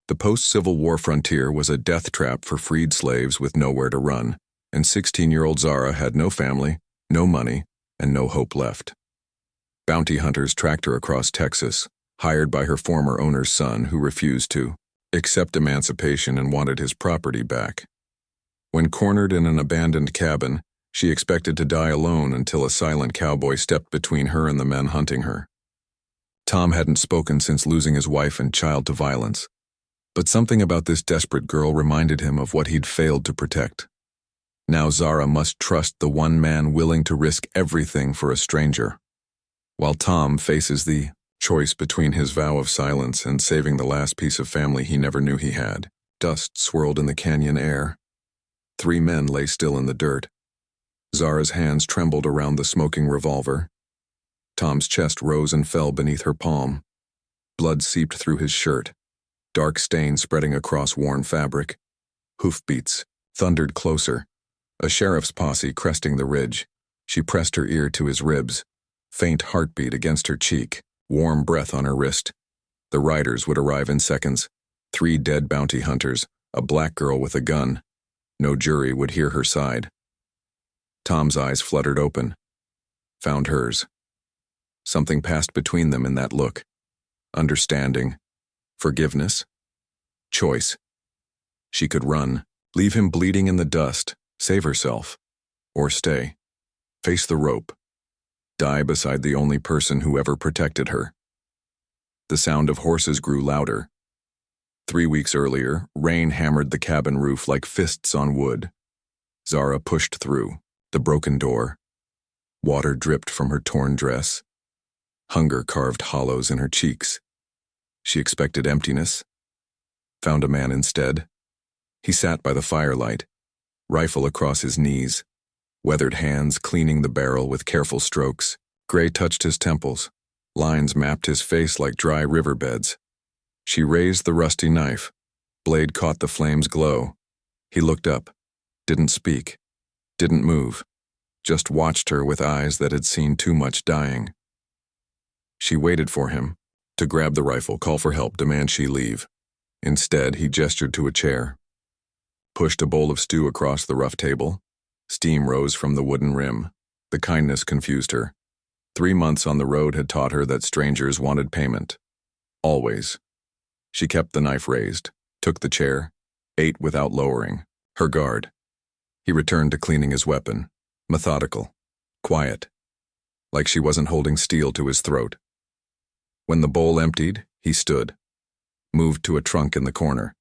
The post-Civil War frontier was a death trap for freed slaves with nowhere to run, and 16-year-old Zara had no family, no money, and no hope left. Bounty hunters tracked her across Texas, hired by her former owner's son who refused to accept emancipation and wanted his property back. When cornered in an abandoned cabin, she expected to die alone until a silent cowboy stepped between her and the men hunting her. Tom hadn't spoken since losing his wife and child to violence, but something about this desperate girl reminded him of what he'd failed to protect. Now Zara must trust the one man willing to risk everything for a stranger. While Tom faces the choice between his vow of silence and saving the last piece of family he never knew he had, dust swirled in the canyon air. 3 men lay still in the dirt. Zara's hands trembled around the smoking revolver. Tom's chest rose and fell beneath her palm. Blood seeped through his shirt, dark stains spreading across worn fabric. Hoofbeats thundered closer. A sheriff's posse cresting the ridge. She pressed her ear to his ribs. Faint heartbeat against her cheek, warm breath on her wrist. The riders would arrive in seconds. 3 dead bounty hunters, a black girl with a gun. No jury would hear her side. Tom's eyes fluttered open. Found hers. Something passed between them in that look. Understanding. Forgiveness. Choice. She could run, leave him bleeding in the dust, save herself. Or stay. Face the rope. Die beside the only person who ever protected her. The sound of horses grew louder. 3 weeks earlier, rain hammered the cabin roof like fists on wood. Zara pushed through the broken door. Water dripped from her torn dress. Hunger carved hollows in her cheeks. She expected emptiness. Found a man instead. He sat by the firelight, rifle across his knees, weathered hands cleaning the barrel with careful strokes. Gray touched his temples. Lines mapped his face like dry riverbeds. She raised the rusty knife. Blade caught the flame's glow. He looked up, didn't speak, didn't move, just watched her with eyes that had seen too much dying. She waited for him, to grab the rifle, call for help, demand she leave. Instead, he gestured to a chair. Pushed a bowl of stew across the rough table. Steam rose from the wooden rim. The kindness confused her. 3 months on the road had taught her that strangers wanted payment. Always. She kept the knife raised, took the chair, ate without lowering. Her guard. He returned to cleaning his weapon. Methodical. Quiet. Like she wasn't holding steel to his throat. When the bowl emptied, he stood. Moved to a trunk in the corner.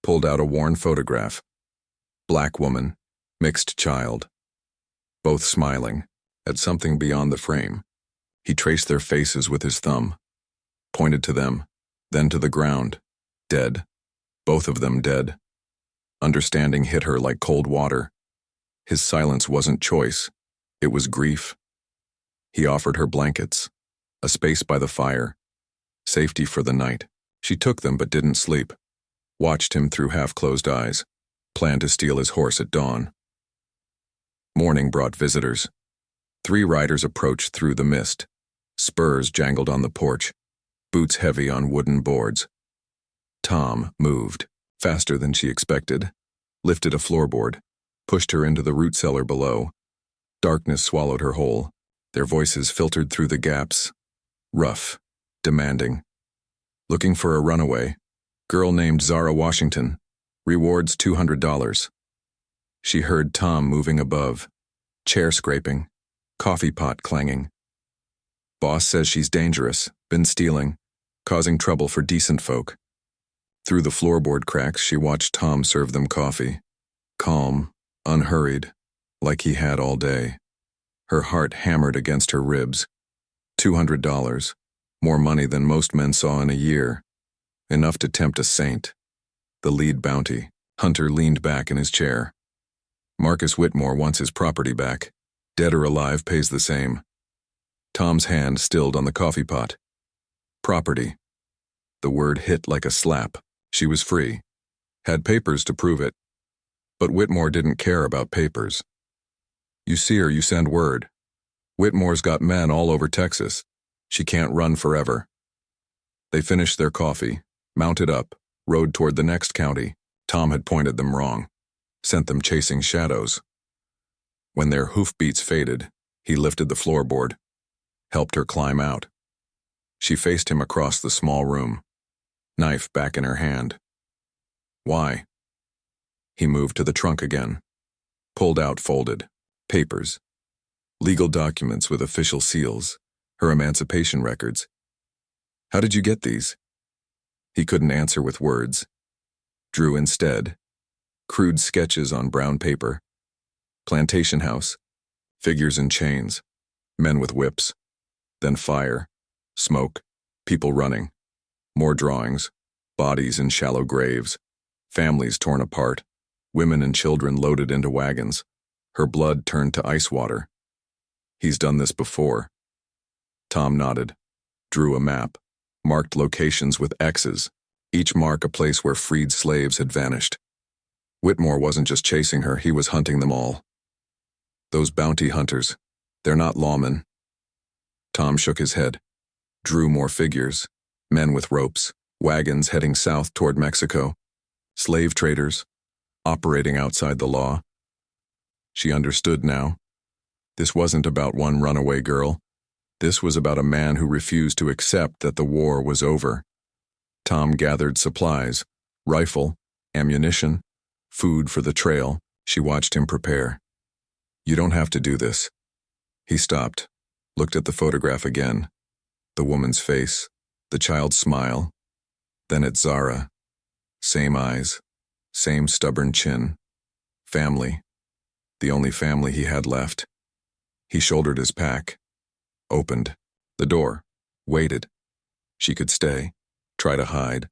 Pulled out a worn photograph. Black woman. Mixed child. Both smiling, at something beyond the frame. He traced their faces with his thumb. Pointed to them, then to the ground. Dead. Both of them dead. Understanding hit her like cold water. His silence wasn't choice. It was grief. He offered her blankets. A space by the fire. Safety for the night. She took them but didn't sleep. Watched him through half-closed eyes. Planned to steal his horse at dawn. Morning brought visitors. 3 riders approached through the mist. Spurs jangled on the porch, boots heavy on wooden boards. Tom moved, faster than she expected, lifted a floorboard, pushed her into the root cellar below. Darkness swallowed her whole. Their voices filtered through the gaps. Rough, demanding. Looking for a runaway. Girl named Zara Washington. Rewards $200. She heard Tom moving above. Chair scraping. Coffee pot clanging. Boss says she's dangerous, been stealing, causing trouble for decent folk. Through the floorboard cracks, she watched Tom serve them coffee. Calm, unhurried, like he had all day. Her heart hammered against her ribs. $200, more money than most men saw in a year. Enough to tempt a saint. The lead bounty. Hunter leaned back in his chair. Marcus Whitmore wants his property back. Dead or alive pays the same. Tom's hand stilled on the coffee pot. Property. The word hit like a slap. She was free. Had papers to prove it. But Whitmore didn't care about papers. You see her, you send word. Whitmore's got men all over Texas. She can't run forever. They finished their coffee, mounted up, rode toward the next county. Tom had pointed them wrong, sent them chasing shadows. When their hoofbeats faded, he lifted the floorboard, helped her climb out. She faced him across the small room, knife back in her hand. Why? He moved to the trunk again, pulled out folded papers, legal documents with official seals, her emancipation records. How did you get these? He couldn't answer with words. Drew instead. Crude sketches on brown paper. Plantation house. Figures in chains. Men with whips. Then fire. Smoke. People running. More drawings. Bodies in shallow graves. Families torn apart. Women and children loaded into wagons. Her blood turned to ice water. He's done this before. Tom nodded. Drew a map. Marked locations with X's, each mark a place where freed slaves had vanished. Whitmore wasn't just chasing her, he was hunting them all. Those bounty hunters, they're not lawmen. Tom shook his head. Drew more figures, men with ropes, wagons heading south toward Mexico, slave traders, operating outside the law. She understood now. This wasn't about one runaway girl. This was about a man who refused to accept that the war was over. Tom gathered supplies, rifle, ammunition, food for the trail. She watched him prepare. You don't have to do this. He stopped, looked at the photograph again. The woman's face, the child's smile. Then at Zara. Same eyes, same stubborn chin. Family. The only family he had left. He shouldered his pack. Opened the door, waited. She could stay, try to hide,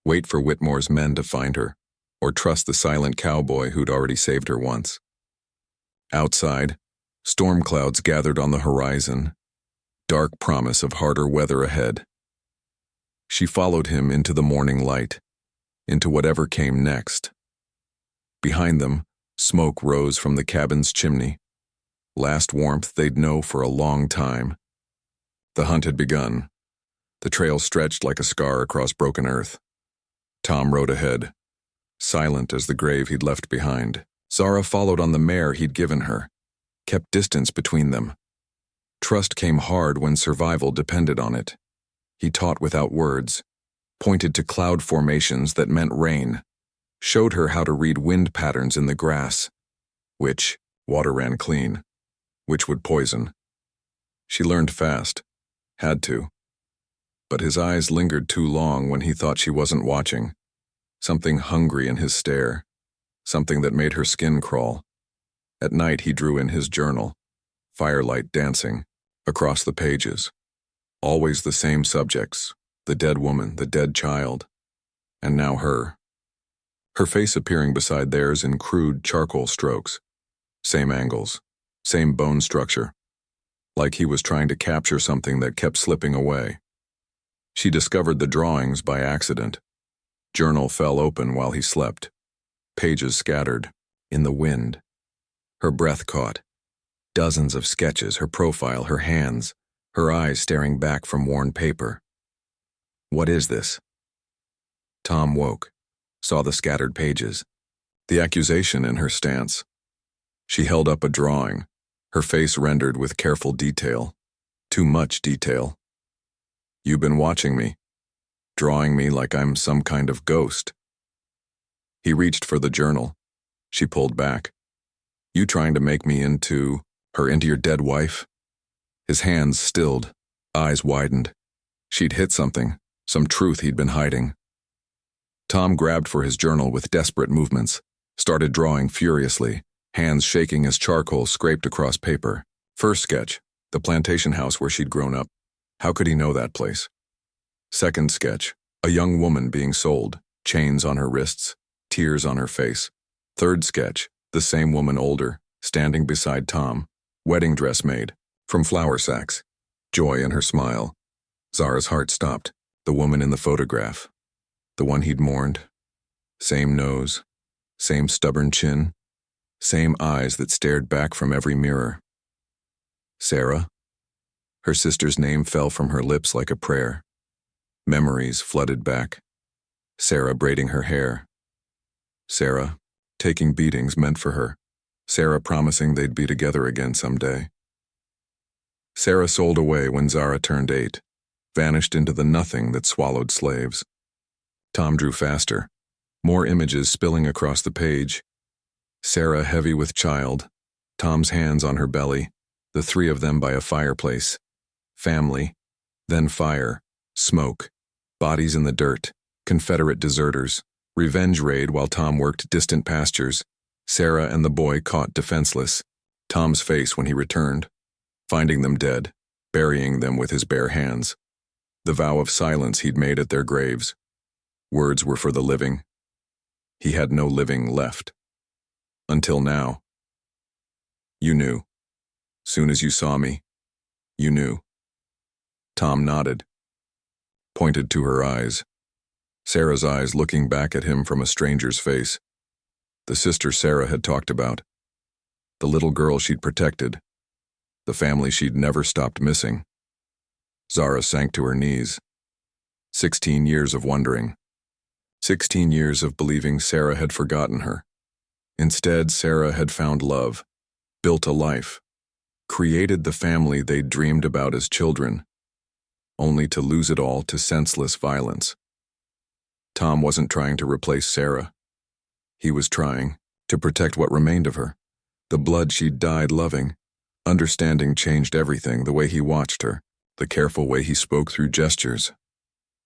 wait for Whitmore's men to find her, or trust the silent cowboy who'd already saved her once. Outside, storm clouds gathered on the horizon, dark promise of harder weather ahead. She followed him into the morning light, into whatever came next. Behind them, smoke rose from the cabin's chimney. Last warmth they'd know for a long time. The hunt had begun. The trail stretched like a scar across broken earth. Tom rode ahead, silent as the grave he'd left behind. Zara followed on the mare he'd given her, kept distance between them. Trust came hard when survival depended on it. He taught without words, pointed to cloud formations that meant rain, showed her how to read wind patterns in the grass, which water ran clean, which would poison. She learned fast, had to. But his eyes lingered too long when he thought she wasn't watching. Something hungry in his stare, something that made her skin crawl. At night he drew in his journal, firelight dancing, across the pages. Always the same subjects, the dead woman, the dead child, and now her. Her face appearing beside theirs in crude charcoal strokes. Same angles, same bone structure, like he was trying to capture something that kept slipping away. She discovered the drawings by accident. Journal fell open while he slept. Pages scattered, in the wind. Her breath caught. Dozens of sketches, her profile, her hands, her eyes staring back from worn paper. What is this? Tom woke, saw the scattered pages, the accusation in her stance. She held up a drawing, her face rendered with careful detail. Too much detail. You've been watching me, drawing me like I'm some kind of ghost. He reached for the journal. She pulled back. You trying to make me into your dead wife? His hands stilled, eyes widened. She'd hit something, some truth he'd been hiding. Tom grabbed for his journal with desperate movements, started drawing furiously, hands shaking as charcoal scraped across paper. First sketch, the plantation house where she'd grown up. How could he know that place? Second sketch, a young woman being sold, chains on her wrists, tears on her face. Third sketch, the same woman older, standing beside Tom, wedding dress made, from flour sacks, joy in her smile. Zara's heart stopped. The woman in the photograph, the one he'd mourned. Same nose, same stubborn chin, same eyes that stared back from every mirror. Sarah? Her sister's name fell from her lips like a prayer. Memories flooded back. Sarah braiding her hair. Sarah taking beatings meant for her. Sarah promising they'd be together again someday. Sarah sold away when Zara turned 8, vanished into the nothing that swallowed slaves. Tom drew faster, more images spilling across the page. Sarah heavy with child, Tom's hands on her belly, the three of them by a fireplace. Family, then fire, smoke, bodies in the dirt, Confederate deserters, revenge raid while Tom worked distant pastures, Sarah and the boy caught defenseless, Tom's face when he returned, finding them dead, burying them with his bare hands. The vow of silence he'd made at their graves. Words were for the living. He had no living left. Until now. You knew. Soon as you saw me, you knew. Tom nodded, pointed to her eyes. Sarah's eyes looking back at him from a stranger's face. The sister Sarah had talked about. The little girl she'd protected. The family she'd never stopped missing. Zara sank to her knees. 16 years of wondering. 16 years of believing Sarah had forgotten her. Instead, Sarah had found love, built a life, created the family they'd dreamed about as children, only to lose it all to senseless violence. Tom wasn't trying to replace Sarah. He was trying to protect what remained of her, the blood she'd died loving. Understanding changed everything, the way he watched her, the careful way he spoke through gestures,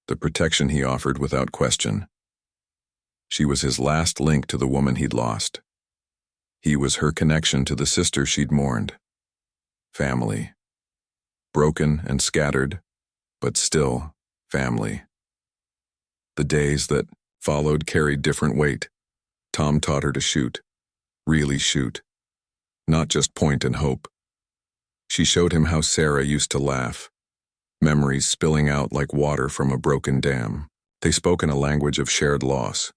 the protection he offered without question. She was his last link to the woman he'd lost. He was her connection to the sister she'd mourned. Family. Broken and scattered, but still family. The days that followed carried different weight. Tom taught her to shoot. Really shoot. Not just point and hope. She showed him how Sarah used to laugh. Memories spilling out like water from a broken dam. They spoke in a language of shared loss.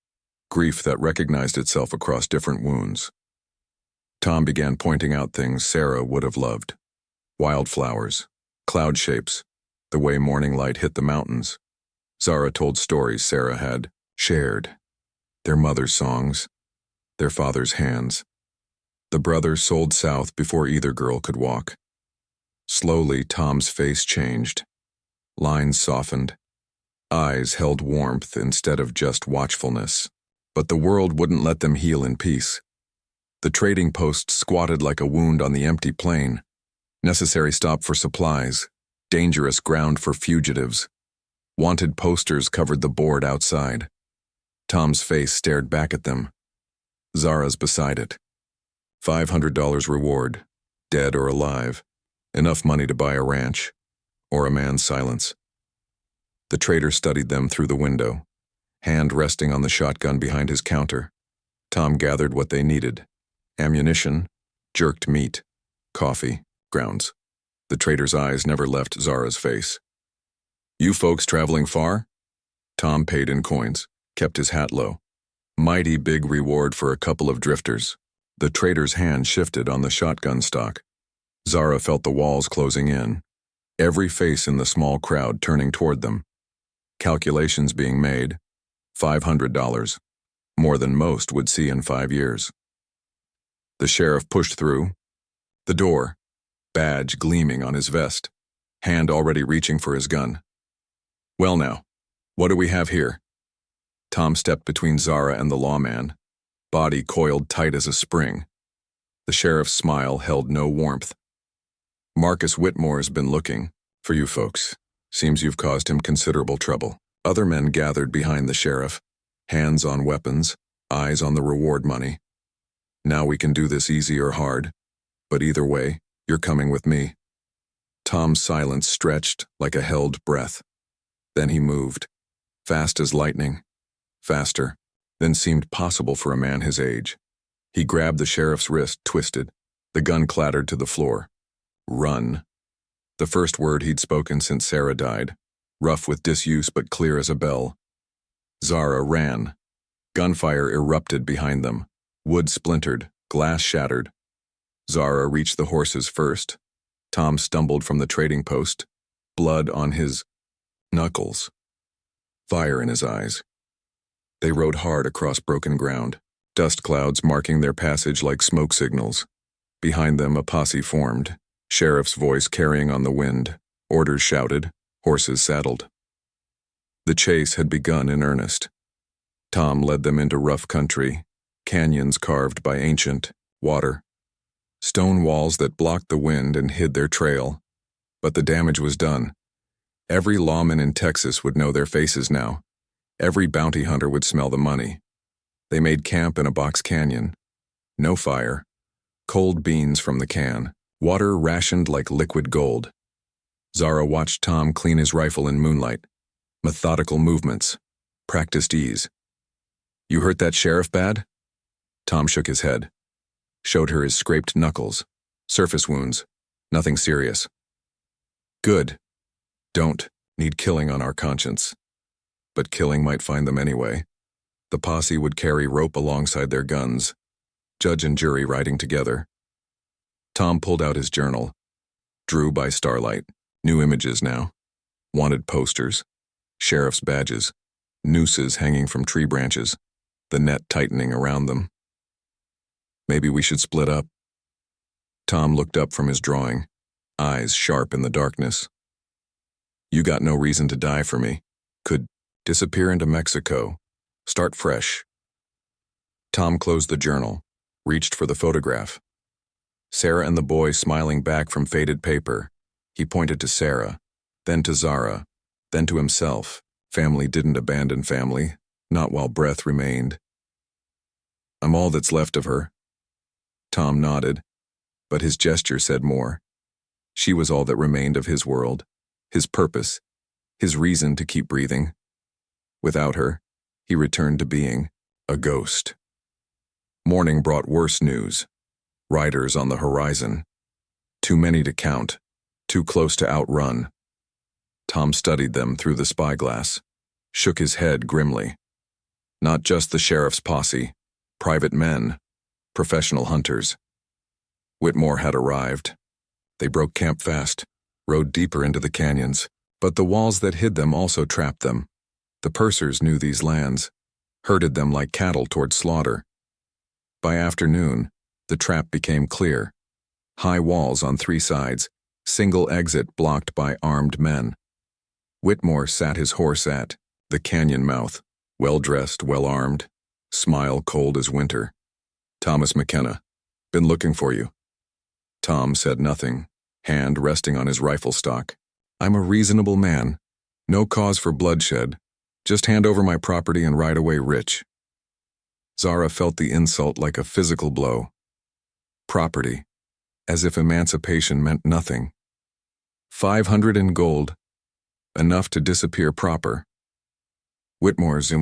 Grief that recognized itself across different wounds. Tom began pointing out things Sarah would have loved. Wildflowers, cloud shapes, the way morning light hit the mountains. Zara told stories Sarah had shared. Their mother's songs, their father's hands. The brothers sold south before either girl could walk. Slowly, Tom's face changed. Lines softened. Eyes held warmth instead of just watchfulness. But the world wouldn't let them heal in peace. The trading post squatted like a wound on the empty plain. Necessary stop for supplies. Dangerous ground for fugitives. Wanted posters covered the board outside. Tom's face stared back at them. Zara's beside it. $500 reward, dead or alive. Enough money to buy a ranch, or a man's silence. The trader studied them through the window, hand resting on the shotgun behind his counter. Tom gathered what they needed. Ammunition, jerked meat, coffee, grounds. The trader's eyes never left Zara's face. You folks traveling far? Tom paid in coins, kept his hat low. Mighty big reward for a couple of drifters. The trader's hand shifted on the shotgun stock. Zara felt the walls closing in, every face in the small crowd turning toward them. Calculations being made, $500, more than most would see in 5 years. The sheriff pushed through. The door, badge gleaming on his vest, hand already reaching for his gun. Well now, what do we have here? Tom stepped between Zara and the lawman, body coiled tight as a spring. The sheriff's smile held no warmth. Marcus Whitmore's been looking for you folks. Seems you've caused him considerable trouble. Other men gathered behind the sheriff, hands on weapons, eyes on the reward money. Now we can do this easy or hard, but either way, you're coming with me. Tom's silence stretched like a held breath. Then he moved, fast as lightning, faster than seemed possible for a man his age. He grabbed the sheriff's wrist, twisted. The gun clattered to the floor. Run. The first word he'd spoken since Sarah died, rough with disuse but clear as a bell. Zara ran. Gunfire erupted behind them. Wood splintered, glass shattered. Zara reached the horses first. Tom stumbled from the trading post, blood on his knuckles, fire in his eyes. They rode hard across broken ground, dust clouds marking their passage like smoke signals. Behind them a posse formed, sheriff's voice carrying on the wind, orders shouted, horses saddled. The chase had begun in earnest. Tom led them into rough country, canyons carved by ancient water, stone walls that blocked the wind and hid their trail. But the damage was done. Every lawman in Texas would know their faces now. Every bounty hunter would smell the money. They made camp in a box canyon. No fire. Cold beans from the can. Water rationed like liquid gold. Zara watched Tom clean his rifle in moonlight. Methodical movements. Practiced ease. "You hurt that sheriff bad?" Tom shook his head. Showed her his scraped knuckles. Surface wounds. Nothing serious. "Good. Don't need killing on our conscience." But killing might find them anyway. The posse would carry rope alongside their guns. Judge and jury riding together. Tom pulled out his journal. Drew by starlight. New images now. Wanted posters. Sheriff's badges. Nooses hanging from tree branches. The net tightening around them. "Maybe we should split up." Tom looked up from his drawing, eyes sharp in the darkness. "You got no reason to die for me. Could disappear into Mexico. Start fresh." Tom closed the journal, reached for the photograph. Sarah and the boy smiling back from faded paper. He pointed to Sarah, then to Zara, then to himself. Family didn't abandon family, not while breath remained. "I'm all that's left of her." Tom nodded, but his gesture said more. She was all that remained of his world, his purpose, his reason to keep breathing. Without her, he returned to being a ghost. Morning brought worse news. Riders on the horizon. Too many to count, too close to outrun. Tom studied them through the spyglass, shook his head grimly. Not just the sheriff's posse, private men, professional hunters. Whitmore had arrived. They broke camp fast, rode deeper into the canyons, but the walls that hid them also trapped them. The pursers knew these lands, herded them like cattle toward slaughter. By afternoon, the trap became clear. High walls on three sides, single exit blocked by armed men. Whitmore sat his horse at the canyon mouth, well-dressed, well-armed, smile cold as winter. "Thomas McKenna, been looking for you." Tom said nothing, hand resting on his rifle stock. "I'm a reasonable man. No cause for bloodshed. Just hand over my property and ride away rich." Zara felt the insult like a physical blow. Property, as if emancipation meant nothing. 500 in gold, enough to disappear proper. Whitmore's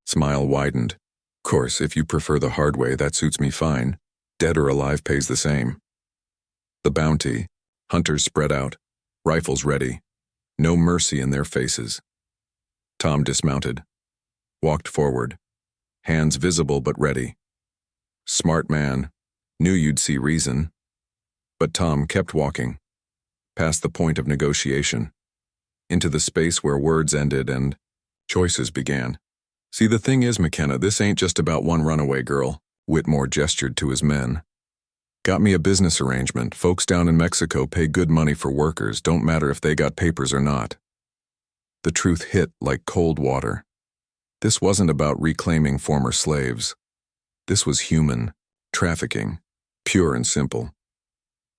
smile widened. "Course, if you prefer the hard way, that suits me fine. Dead or alive pays the same." The bounty, hunters spread out, rifles ready, no mercy in their faces. Tom dismounted, walked forward, hands visible but ready. Smart man, knew you'd see reason. But Tom kept walking, past the point of negotiation, into the space where words ended and choices began. "See, the thing is, McKenna, this ain't just about one runaway girl." Whitmore gestured to his men. "Got me a business arrangement. Folks down in Mexico pay good money for workers, don't matter if they got papers or not." The truth hit like cold water. This wasn't about reclaiming former slaves. This was human trafficking, pure and simple.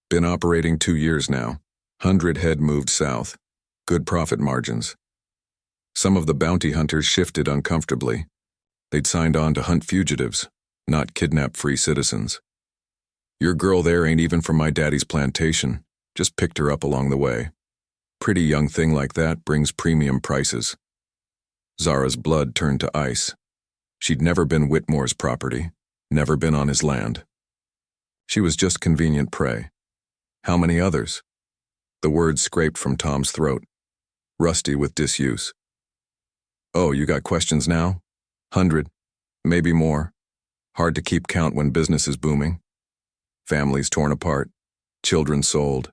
Been operating 2 years now. 100 head moved south. Good profit margins. Some of the bounty hunters shifted uncomfortably. They'd signed on to hunt fugitives, not kidnap free citizens. "Your girl there ain't even from my daddy's plantation. Just picked her up along the way. Pretty young thing like that brings premium prices." Zara's blood turned to ice. She'd never been Whitmore's property, never been on his land. She was just convenient prey. How many others? The words scraped from Tom's throat, rusty with disuse. "Oh, you got questions now? 100, maybe more. Hard to keep count when business is booming. Families torn apart, children sold.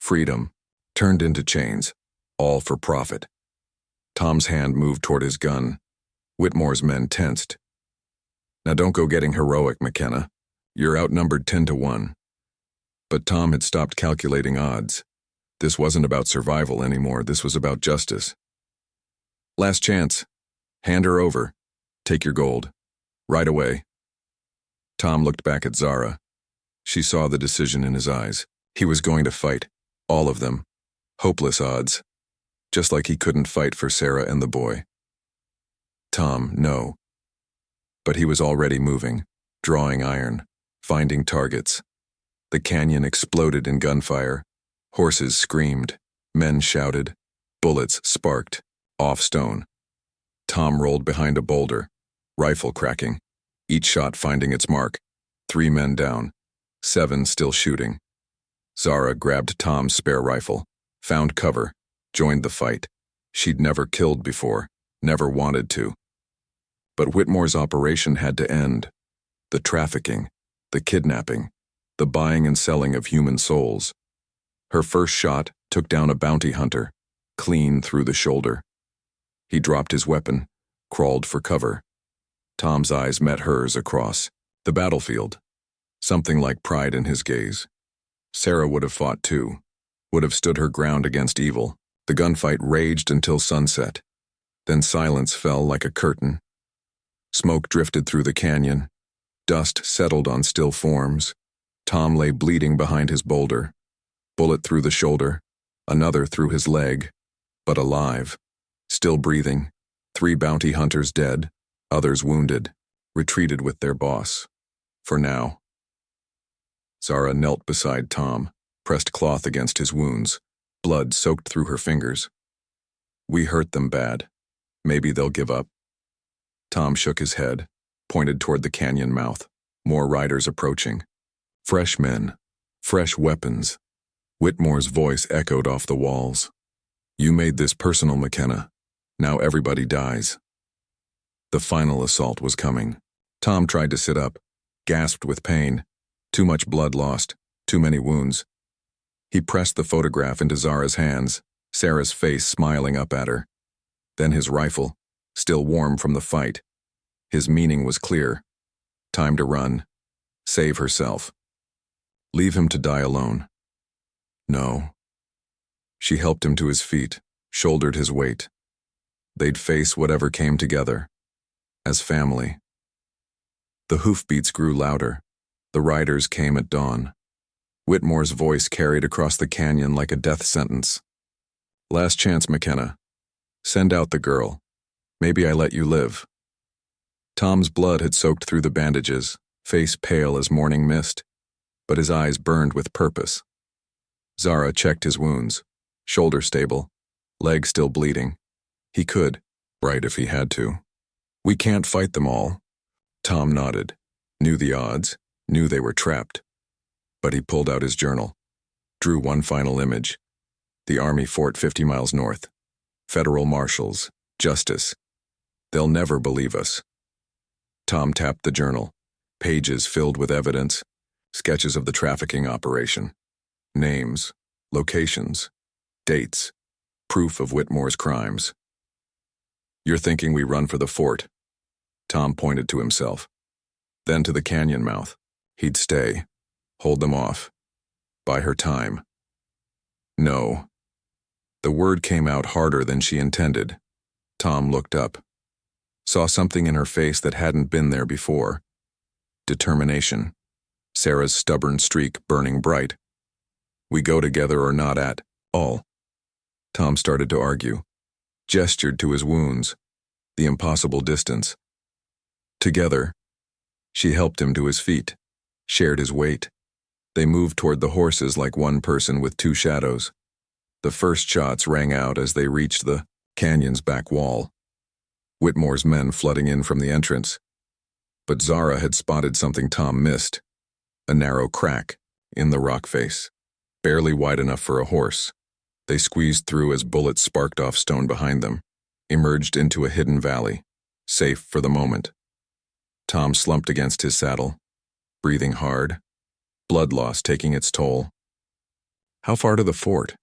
Freedom turned into chains, all for profit." Tom's hand moved toward his gun. Whitmore's men tensed. Now don't go getting heroic, McKenna. You're outnumbered 10-1. But Tom had stopped calculating odds. This wasn't about survival anymore, this was about justice. Last chance. Hand her over. Take your gold. Right away. Tom looked back at Zara. She saw the decision in his eyes. He was going to fight. All of them. Hopeless odds. Just like he couldn't fight for Sarah and the boy. Tom, no. But he was already moving, drawing iron, finding targets. The canyon exploded in gunfire. Horses screamed. Men shouted. Bullets sparked. Off stone. Tom rolled behind a boulder, rifle cracking, each shot finding its mark. 3 men down, 7 still shooting. Zara grabbed Tom's spare rifle, found cover, joined the fight. She'd never killed before, never wanted to. But Whitmore's operation had to end. The trafficking, the kidnapping, the buying and selling of human souls. Her first shot took down a bounty hunter, clean through the shoulder. He dropped his weapon, crawled for cover. Tom's eyes met hers across the battlefield, something like pride in his gaze. Sarah would have fought too, would have stood her ground against evil. The gunfight raged until sunset. Then silence fell like a curtain. Smoke drifted through the canyon. Dust settled on still forms. Tom lay bleeding behind his boulder. Bullet through the shoulder, another through his leg, but alive. Still breathing, 3 bounty hunters dead, others wounded, retreated with their boss. For now. Zara knelt beside Tom, pressed cloth against his wounds, blood soaked through her fingers. We hurt them bad. Maybe they'll give up. Tom shook his head, pointed toward the canyon mouth. More riders approaching. Fresh men, fresh weapons. Whitmore's voice echoed off the walls. You made this personal, McKenna. Now everybody dies. The final assault was coming. Tom tried to sit up, gasped with pain. Too much blood lost, too many wounds. He pressed the photograph into Zara's hands, Sarah's face smiling up at her. Then his rifle, still warm from the fight. His meaning was clear. Time to run. Save herself. Leave him to die alone. No. She helped him to his feet, shouldered his weight. They'd face whatever came together. As family. The hoofbeats grew louder. The riders came at dawn. Whitmore's voice carried across the canyon like a death sentence. Last chance, McKenna. Send out the girl. Maybe I let you live. Tom's blood had soaked through the bandages, face pale as morning mist, but his eyes burned with purpose. Zara checked his wounds. Shoulder stable, leg still bleeding. He could, right if he had to. We can't fight them all. Tom nodded, knew the odds, knew they were trapped. But he pulled out his journal, drew one final image. The army fort 50 miles north. Federal marshals, justice. They'll never believe us. Tom tapped the journal, pages filled with evidence, sketches of the trafficking operation. Names, locations, dates, proof of Whitmore's crimes. You're thinking we run for the fort. Tom pointed to himself. Then to the canyon mouth. He'd stay, hold them off, buy her time. No. The word came out harder than she intended. Tom looked up, saw something in her face that hadn't been there before. Determination. Sarah's stubborn streak burning bright. We go together or not at all. Tom started to argue, gestured to his wounds, the impossible distance. Together, she helped him to his feet, shared his weight. They moved toward the horses like one person with 2 shadows. The first shots rang out as they reached the canyon's back wall. Whitmore's men flooding in from the entrance. But Zara had spotted something Tom missed. A narrow crack in the rock face, barely wide enough for a horse. They squeezed through as bullets sparked off stone behind them, emerged into a hidden valley, safe for the moment. Tom slumped against his saddle, breathing hard, blood loss taking its toll. How far to the fort?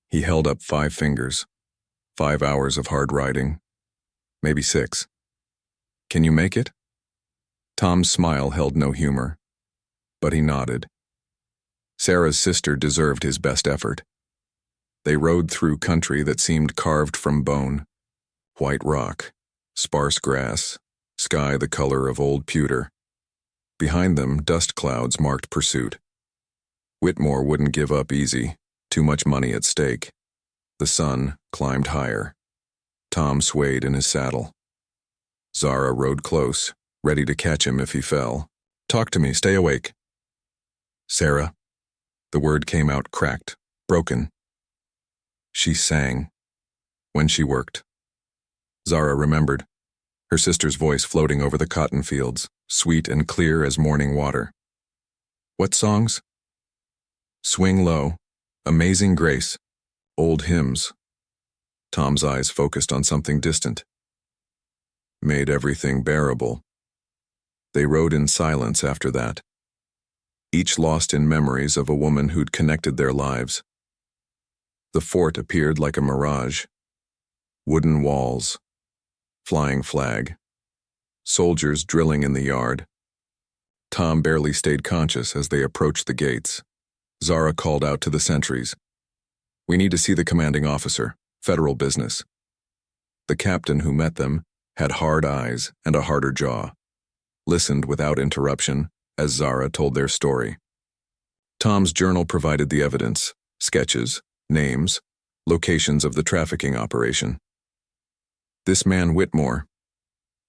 He held up 5 fingers. 5 hours of hard riding. Maybe 6. Can you make it? Tom's smile held no humor, but he nodded. Sarah's sister deserved his best effort. They rode through country that seemed carved from bone. White rock, sparse grass, sky the color of old pewter. Behind them, dust clouds marked pursuit. Whitmore wouldn't give up easy, too much money at stake. The sun climbed higher. Tom swayed in his saddle. Zara rode close, ready to catch him if he fell. Talk to me, stay awake. Sarah. The word came out cracked, broken. She sang. When she worked. Zara remembered, her sister's voice floating over the cotton fields, sweet and clear as morning water. What songs? Swing Low, Amazing Grace, old hymns. Tom's eyes focused on something distant. Made everything bearable. They rode in silence after that, each lost in memories of a woman who'd connected their lives. The fort appeared like a mirage. Wooden walls, flying flag, soldiers drilling in the yard. Tom barely stayed conscious as they approached the gates. Zara called out to the sentries. We need to see the commanding officer, federal business. The captain who met them had hard eyes and a harder jaw, listened without interruption as Zara told their story. Tom's journal provided the evidence, sketches, names, locations of the trafficking operation. This man Whitmore,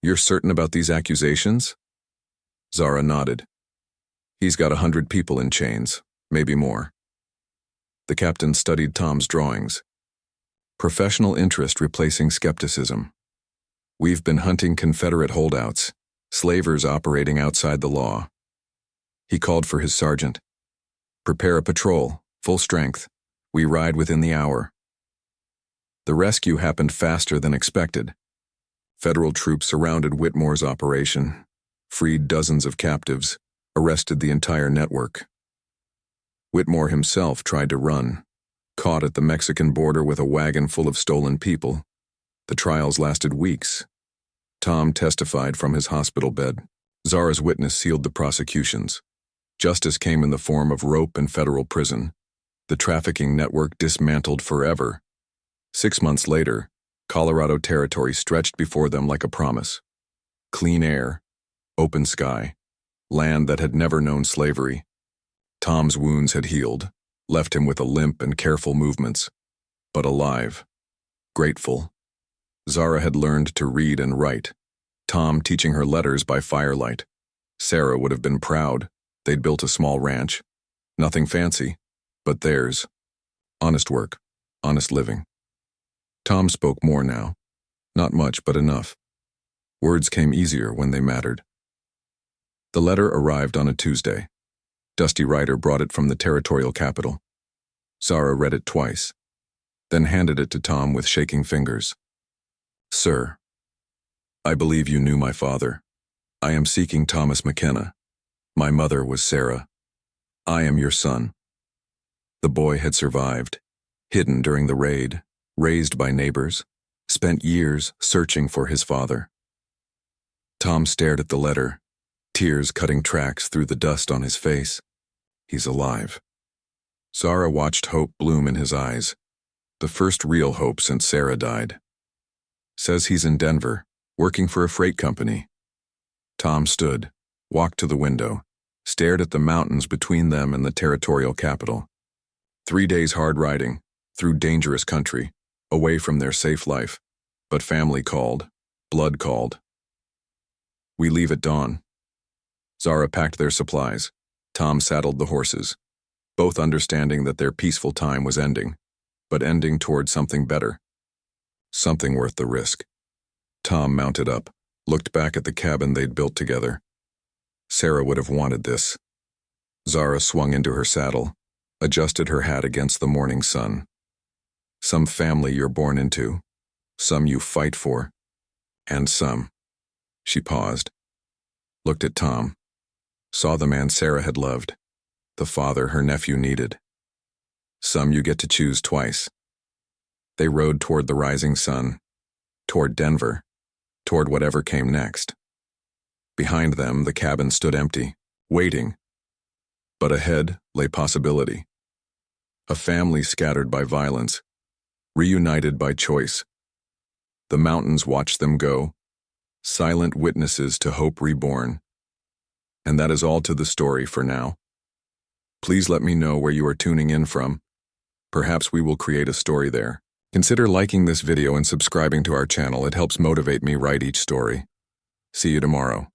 you're certain about these accusations? Zara nodded. He's got 100 people in chains, maybe more. The captain studied Tom's drawings. Professional interest replacing skepticism. We've been hunting Confederate holdouts, slavers operating outside the law. He called for his sergeant. Prepare a patrol, full strength. We ride within the hour. The rescue happened faster than expected. Federal troops surrounded Whitmore's operation, freed dozens of captives, arrested the entire network. Whitmore himself tried to run, caught at the Mexican border with a wagon full of stolen people. The trials lasted weeks. Tom testified from his hospital bed. Zara's witness sealed the prosecutions. Justice came in the form of rope and federal prison. The trafficking network dismantled forever. 6 months later, Colorado territory stretched before them like a promise. Clean air, open sky, land that had never known slavery. Tom's wounds had healed, left him with a limp and careful movements, but alive, grateful. Zara had learned to read and write, Tom teaching her letters by firelight. Sarah would have been proud. They'd built a small ranch. Nothing fancy, but theirs. Honest work, honest living. Tom spoke more now. Not much, but enough. Words came easier when they mattered. The letter arrived on a Tuesday. Dusty Ryder brought it from the territorial capital. Zara read it twice, then handed it to Tom with shaking fingers. Sir, I believe you knew my father. I am seeking Thomas McKenna. My mother was Sarah. I am your son. The boy had survived, hidden during the raid, raised by neighbors, spent years searching for his father. Tom stared at the letter, tears cutting tracks through the dust on his face. He's alive. Zara watched hope bloom in his eyes, the first real hope since Sarah died. Says he's in Denver, working for a freight company. Tom stood, walked to the window, stared at the mountains between them and the territorial capital. 3 days hard riding, through dangerous country, away from their safe life, but family called, blood called. We leave at dawn. Zara packed their supplies. Tom saddled the horses, both understanding that their peaceful time was ending, but ending toward something better. Something worth the risk. Tom mounted up, looked back at the cabin they'd built together. Sarah would have wanted this. Zara swung into her saddle, adjusted her hat against the morning sun. Some family you're born into, some you fight for, and some. She paused, looked at Tom, saw the man Sarah had loved, the father her nephew needed. Some you get to choose twice. They rode toward the rising sun, toward Denver, toward whatever came next. Behind them, the cabin stood empty, waiting. But ahead lay possibility. A family scattered by violence, reunited by choice. The mountains watched them go, silent witnesses to hope reborn. And that is all to the story for now. Please let me know where you are tuning in from. Perhaps we will create a story there. Consider liking this video and subscribing to our channel. It helps motivate me write each story. See you tomorrow.